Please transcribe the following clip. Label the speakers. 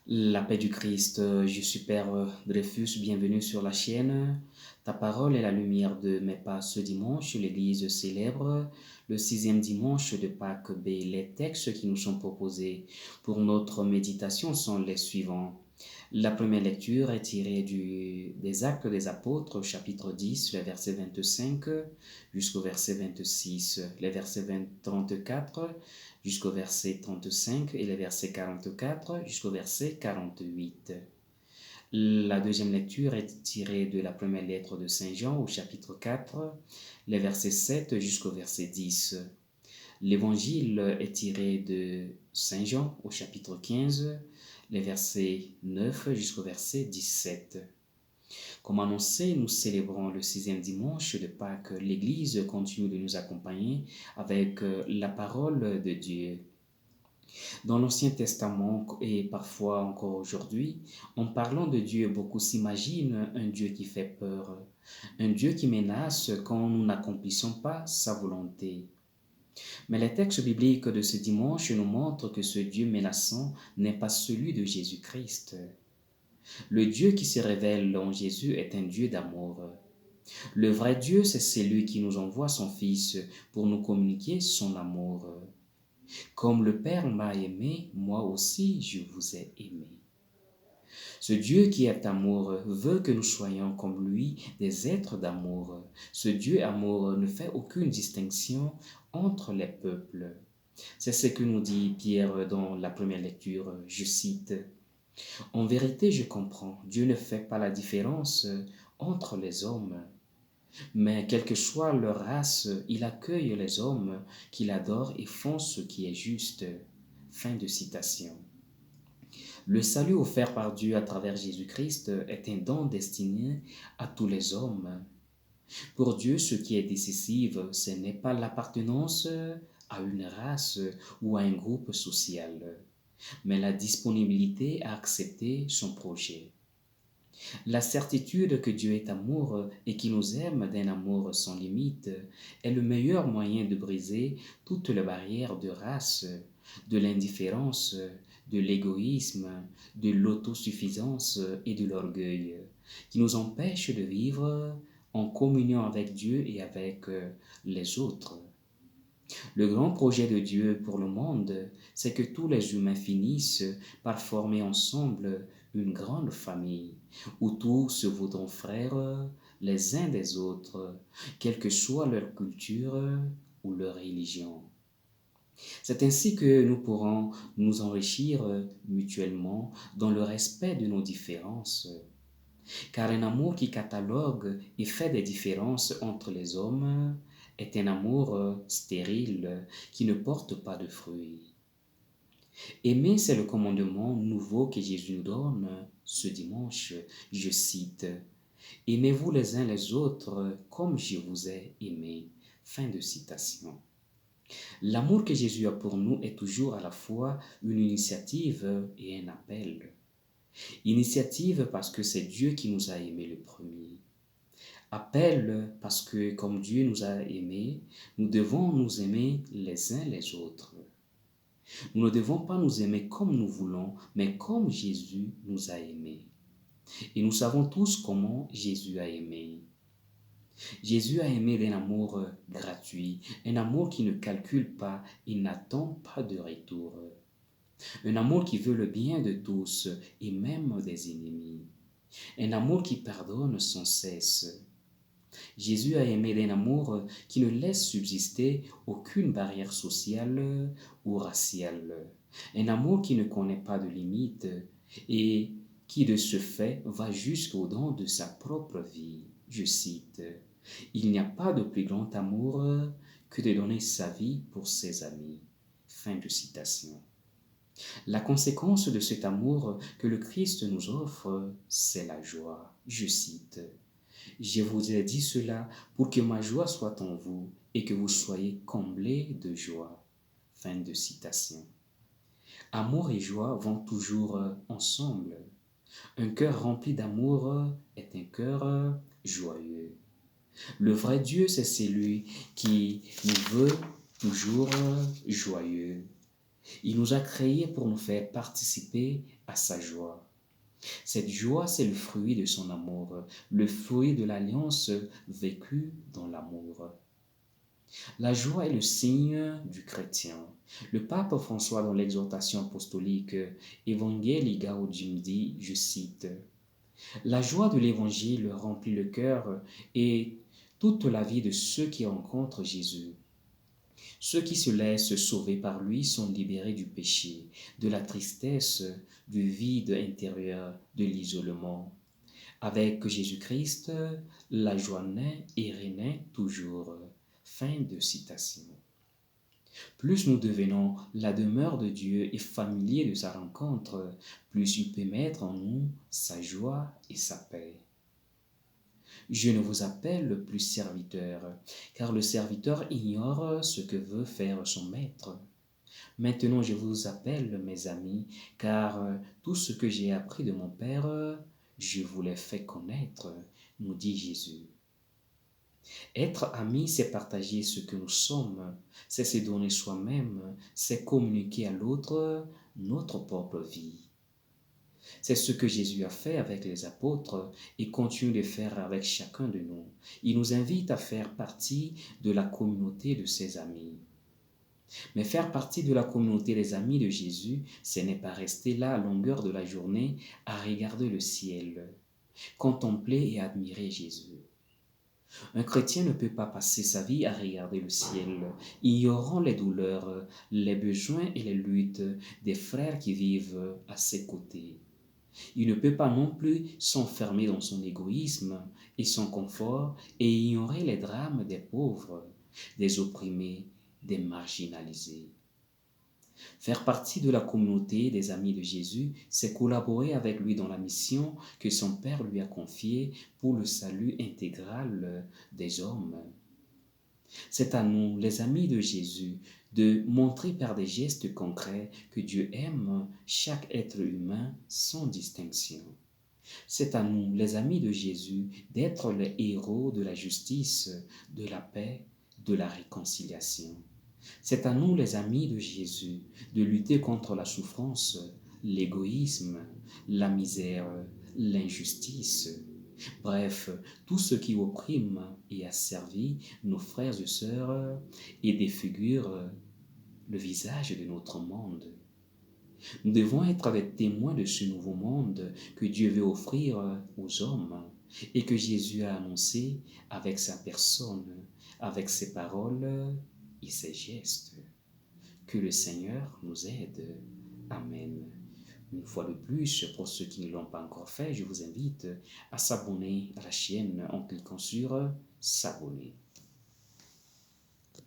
Speaker 1: La paix du Christ, je suis Père Dreyfus, bienvenue sur la chaîne. Ta parole est la lumière de mes pas. Ce dimanche, l'Église célèbre le sixième dimanche de Pâques B. Les textes qui nous sont proposés pour notre méditation sont les suivants. La première lecture est tirée des Actes des Apôtres, chapitre 10, le verset 25 jusqu'au verset 26, les versets 34 jusqu'au verset 35 et les versets 44 jusqu'au verset 48. La deuxième lecture est tirée de la première lettre de Saint Jean au chapitre 4, les versets 7 jusqu'au verset 10. L'évangile est tiré de Saint Jean au chapitre 15, les versets 9 jusqu'au verset 17. Comme annoncé, nous célébrons le sixième dimanche de Pâques. L'Église continue de nous accompagner avec la parole de Dieu. Dans l'Ancien Testament et parfois encore aujourd'hui, en parlant de Dieu, beaucoup s'imaginent un Dieu qui fait peur, un Dieu qui menace quand nous n'accomplissons pas sa volonté. Mais les textes bibliques de ce dimanche nous montrent que ce Dieu menaçant n'est pas celui de Jésus-Christ. Le Dieu qui se révèle en Jésus est un Dieu d'amour. Le vrai Dieu, c'est celui qui nous envoie son Fils pour nous communiquer son amour. Comme le Père m'a aimé, moi aussi je vous ai aimé. Ce Dieu qui est amour veut que nous soyons comme lui des êtres d'amour. Ce Dieu amour ne fait aucune distinction entre les peuples. C'est ce que nous dit Pierre dans la première lecture, je cite. En vérité, je comprends, Dieu ne fait pas la différence entre les hommes, mais quelle que soit leur race, il accueille les hommes qu'il adore et font ce qui est juste. Fin de citation. Le salut offert par Dieu à travers Jésus-Christ est un don destiné à tous les hommes. Pour Dieu, ce qui est décisif, ce n'est pas l'appartenance à une race ou à un groupe social, mais la disponibilité à accepter son projet. La certitude que Dieu est amour et qu'il nous aime d'un amour sans limite est le meilleur moyen de briser toutes les barrières de race, de l'indifférence, de l'égoïsme, de l'autosuffisance et de l'orgueil, qui nous empêchent de vivre en communion avec Dieu et avec les autres. Le grand projet de Dieu pour le monde, c'est que tous les humains finissent par former ensemble une grande famille, où tous se voudront frères les uns des autres, quelle que soit leur culture ou leur religion. C'est ainsi que nous pourrons nous enrichir mutuellement dans le respect de nos différences, car un amour qui catalogue et fait des différences entre les hommes est un amour stérile qui ne porte pas de fruits. Aimer, c'est le commandement nouveau que Jésus nous donne ce dimanche. Je cite, aimez-vous les uns les autres comme je vous ai aimé. Fin de citation. L'amour que Jésus a pour nous est toujours à la fois une initiative et un appel. Initiative parce que c'est Dieu qui nous a aimés le premier. Appel parce que comme Dieu nous a aimés, nous devons nous aimer les uns les autres. Nous ne devons pas nous aimer comme nous voulons, mais comme Jésus nous a aimés. Et nous savons tous comment Jésus a aimé. Jésus a aimé d'un amour gratuit, un amour qui ne calcule pas, il n'attend pas de retour. Un amour qui veut le bien de tous et même des ennemis. Un amour qui pardonne sans cesse. Jésus a aimé d'un amour qui ne laisse subsister aucune barrière sociale ou raciale. Un amour qui ne connaît pas de limites et qui de ce fait va jusqu'au don de sa propre vie. Je cite, « Il n'y a pas de plus grand amour que de donner sa vie pour ses amis. » Fin de citation. La conséquence de cet amour que le Christ nous offre, c'est la joie. Je cite, « Je vous ai dit cela pour que ma joie soit en vous et que vous soyez comblés de joie. » Fin de citation. Amour et joie vont toujours ensemble. Un cœur rempli d'amour est un cœur joyeux. Le vrai Dieu, c'est celui qui nous veut toujours joyeux. Il nous a créés pour nous faire participer à sa joie. Cette joie, c'est le fruit de son amour, le fruit de l'alliance vécue dans l'amour. La joie est le signe du chrétien. Le pape François, dans l'exhortation apostolique Evangelii Gaudium dit, je cite, la joie de l'évangile remplit le cœur et toute la vie de ceux qui rencontrent Jésus. Ceux qui se laissent sauver par lui sont libérés du péché, de la tristesse, du vide intérieur, de l'isolement. Avec Jésus-Christ, la joie naît et renaît toujours. Fin de citation. Plus nous devenons la demeure de Dieu et familiers de sa rencontre, plus il peut mettre en nous sa joie et sa paix. Je ne vous appelle plus serviteur, car le serviteur ignore ce que veut faire son maître. Maintenant je vous appelle mes amis, car tout ce que j'ai appris de mon Père, je vous l'ai fait connaître, nous dit Jésus. Être ami, c'est partager ce que nous sommes, c'est se donner soi-même, c'est communiquer à l'autre notre propre vie. C'est ce que Jésus a fait avec les apôtres et continue de faire avec chacun de nous. Il nous invite à faire partie de la communauté de ses amis. Mais faire partie de la communauté des amis de Jésus, ce n'est pas rester là à longueur de la journée à regarder le ciel, contempler et admirer Jésus. Un chrétien ne peut pas passer sa vie à regarder le ciel, ignorant les douleurs, les besoins et les luttes des frères qui vivent à ses côtés. Il ne peut pas non plus s'enfermer dans son égoïsme et son confort et ignorer les drames des pauvres, des opprimés, des marginalisés. Faire partie de la communauté des amis de Jésus, c'est collaborer avec lui dans la mission que son Père lui a confiée pour le salut intégral des hommes. C'est à nous, les amis de Jésus, de montrer par des gestes concrets que Dieu aime chaque être humain sans distinction. C'est à nous, les amis de Jésus, d'être les héros de la justice, de la paix, de la réconciliation. C'est à nous, les amis de Jésus, de lutter contre la souffrance, l'égoïsme, la misère, l'injustice. Bref, tout ce qui opprime et asservit nos frères et sœurs et défigure le visage de notre monde. Nous devons être des témoins de ce nouveau monde que Dieu veut offrir aux hommes et que Jésus a annoncé avec sa personne, avec ses paroles et ses gestes. Que le Seigneur nous aide. Amen. Une fois de plus, pour ceux qui ne l'ont pas encore fait, je vous invite à s'abonner à la chaîne en cliquant sur s'abonner.